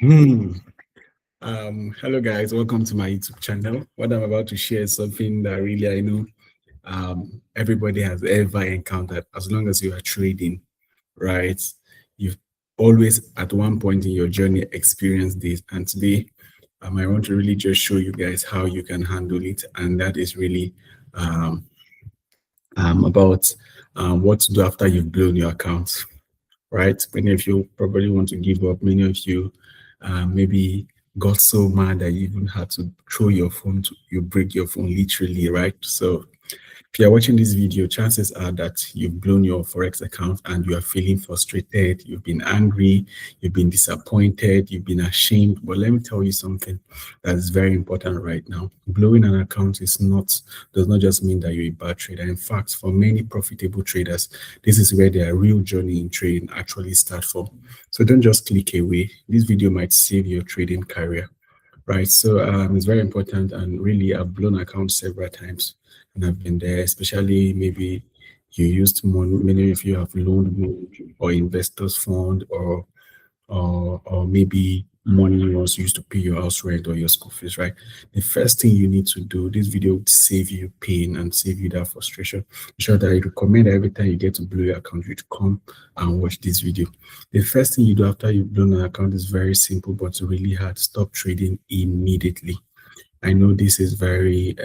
Hmm. Hello guys, welcome to my YouTube channel. What I'm about to share is something that really I know everybody has ever encountered. As long as you are trading, right? You've always at one point in your journey experienced this. And today, I want to really just show you guys how you can handle it. And that is really um, about what to do after you've blown your account, right? Many of you probably want to give up. Many of you maybe got so mad that you even had to throw your phone, you break your phone literally, right? So if you're watching this video, chances are that you've blown your Forex account and you are feeling frustrated, you've been angry, you've been disappointed, you've been ashamed. But let me tell you something that is very important right now. Blowing an account does not just mean that you're a bad trader. In fact, for many profitable traders, this is where their real journey in trading actually starts from. So don't just click away. This video might save your trading career. Right, so it's very important, and really, I've blown accounts several times, and I've been there. Especially maybe you used money. Many of you have loaned money or investors fund, or maybe money you also used to pay your house rent or your school fees. Right, the first thing you need to do. This video would save you pain and save you that frustration. Sure that I recommend that every time you get to blow your account, you to come and watch this video. The first thing you do after you've blown an account is very simple, but really hard. Stop trading immediately. I know this is very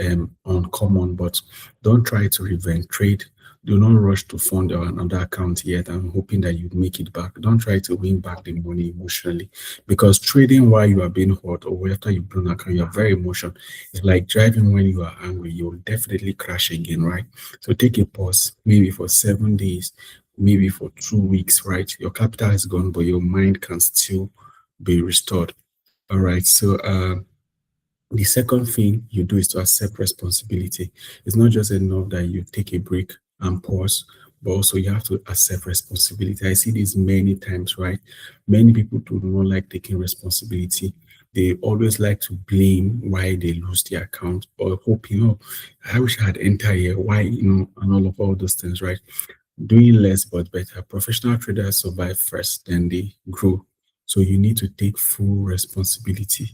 uncommon, but don't try to revenge trade. Do not rush to fund another account yet and hoping that you make it back. Don't try to win back the money emotionally, because trading while you are being hot or after you've blown account, you are very emotional. It's like driving when you are angry. You will definitely crash again, right? So take a pause, maybe for 7 days, maybe for 2 weeks, right? Your capital is gone, but your mind can still be restored. All right. So the second thing you do is to accept responsibility. It's not just enough that you take a break and pause, but also you have to accept responsibility. I see this many times, right? Many people do not like taking responsibility. They always like to blame why they lose their account or hope, I wish I had entered here, why, and all those things, right? Doing less but better. Professional traders survive first, then they grow. So you need to take full responsibility.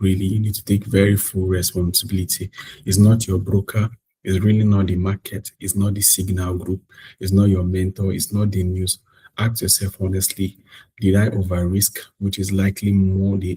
Really, you need to take very full responsibility. It's not your broker. It's really not the market. It's not the signal group. It's not your mentor. It's not the news. Ask yourself honestly, did I over risk, which is likely more the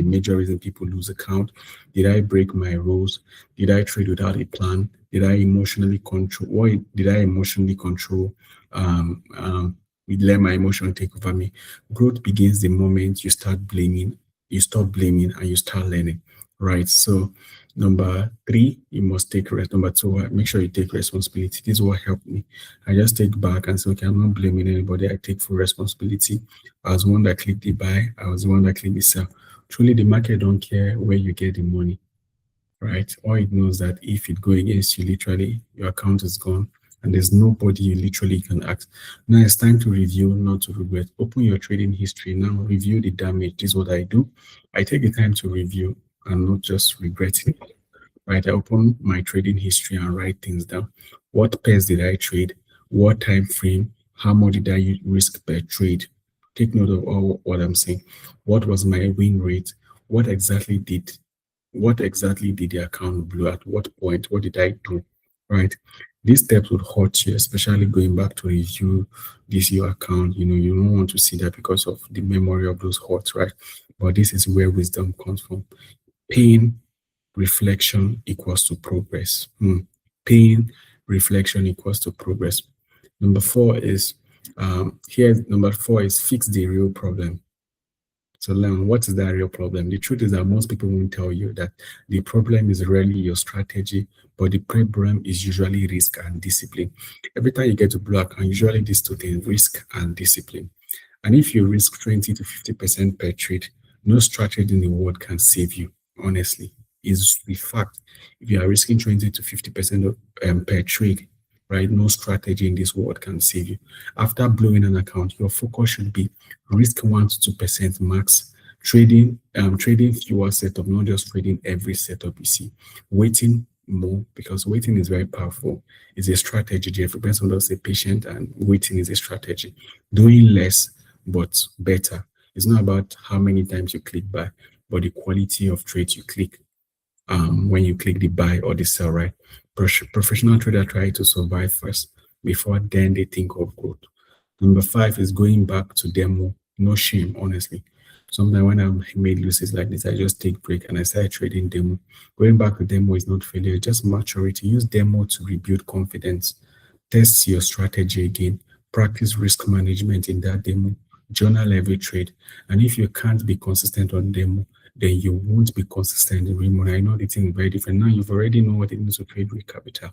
major reason people lose account? Did I break my rules? Did I trade without a plan? Did I emotionally control? What did I emotionally control? Um, um, let my emotion take over me. Growth begins the moment you start blaming, you stop blaming, and you start learning. Right. So, number three, you must take rest. Number two, make sure you take responsibility. This is what helped me. I just take back and say, okay, I'm not blaming anybody. I take full responsibility. I was the one that clicked the buy. I was the one that clicked the sell. Truly, the market don't care where you get the money, right? All it knows that if it go against you, literally, your account is gone and there's nobody you literally can ask. Now it's time to review, not to regret. Open your trading history now, review the damage. This is what I do. I take the time to review and not just regretting, right? I open my trading history and write things down. What pairs did I trade? What time frame? How much did I risk per trade? Take note of all what I'm saying. What was my win rate? What exactly did the account blow? At what point? What did I do? Right? These steps would hurt you, especially going back to review this your account. You don't want to see that because of the memory of those hurts, right? But this is where wisdom comes from. Pain, reflection equals to progress. Pain, reflection equals to progress. Number four is fix the real problem. So learn what is that real problem. The truth is that most people won't tell you that the problem is rarely your strategy, but the problem is usually risk and discipline. Every time you get to block, and usually these two things, risk and discipline. And if you risk 20 to 50% per trade, no strategy in the world can save you, honestly. Is the fact. If you are risking 20 to 50% per trade, right, no strategy in this world can save you. After blowing an account, your focus should be risk 1 to 2% max, trading fewer setup, not just trading every setup you see. Waiting more, because waiting is very powerful. It's a strategy. Jeffrey Benson does say patient and waiting is a strategy. Doing less but better. It's not about how many times you click buy, but the quality of trades you click when you click the buy or the sell, right? Professional trader try to survive first before then they think of growth. Number 5 is going back to demo. No shame, honestly. Sometimes when I'm made losses like this, I just take break and I start trading demo. Going back to demo is not failure, just maturity. Use demo to rebuild confidence. Test your strategy again. Practice risk management in that demo. Journal every trade. And if you can't be consistent on demo, then you won't be consistent in real money. I know the thing is very different. Now you've already know what it means to trade with capital.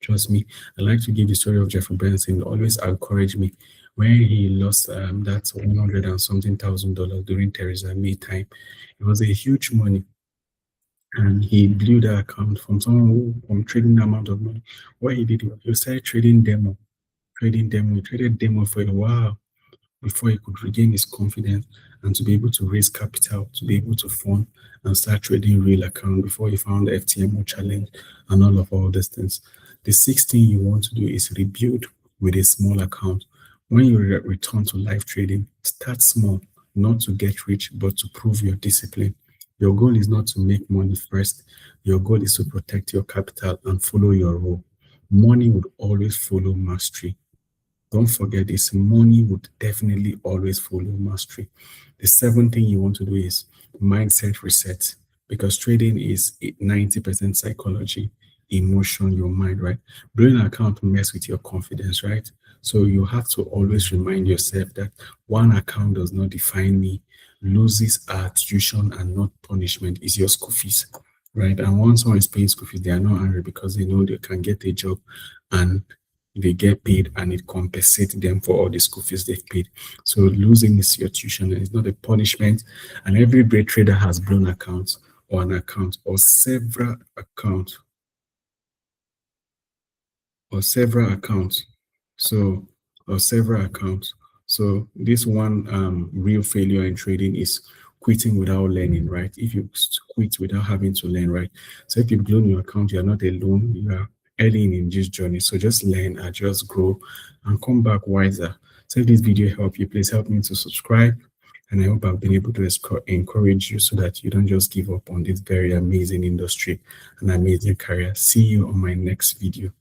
Trust me. I like to give the story of Jeffrey Benson. Always encourage me when he lost that 100 and something $1,000 during Theresa May time. It was a huge money, and he blew the account from someone who from trading the amount of money. What he did was he started trading demo, He traded demo for a while before he could regain his confidence and to be able to raise capital, to be able to fund and start trading real account before he found the FTMO challenge and all these things. The sixth thing you want to do is rebuild with a small account. When you return to live trading, start small, not to get rich, but to prove your discipline. Your goal is not to make money first. Your goal is to protect your capital and follow your rule. Money would always follow mastery. Don't forget this, money would definitely always follow mastery. The seventh thing you want to do is mindset reset, because trading is 90% psychology, emotion, your mind, right? Blowing an account mess with your confidence, right? So you have to always remind yourself that one account does not define me. Losses are tuition and not punishment. Is your school fees, right? And once someone is paying school fees, they are not angry because they know they can get a job and they get paid and it compensates them for all the school fees they've paid. So losing is your tuition and it's not a punishment. And every great trader has blown accounts or an account or several accounts or several accounts. So or several accounts. So this one real failure in trading is quitting without learning, right? If you quit without having to learn, right? So if you've blown your account, you're not alone. You are early in this journey. So just learn, adjust, grow, and come back wiser. So if this video helped you, please help me to subscribe. And I hope I've been able to encourage you so that you don't just give up on this very amazing industry and amazing career. See you on my next video.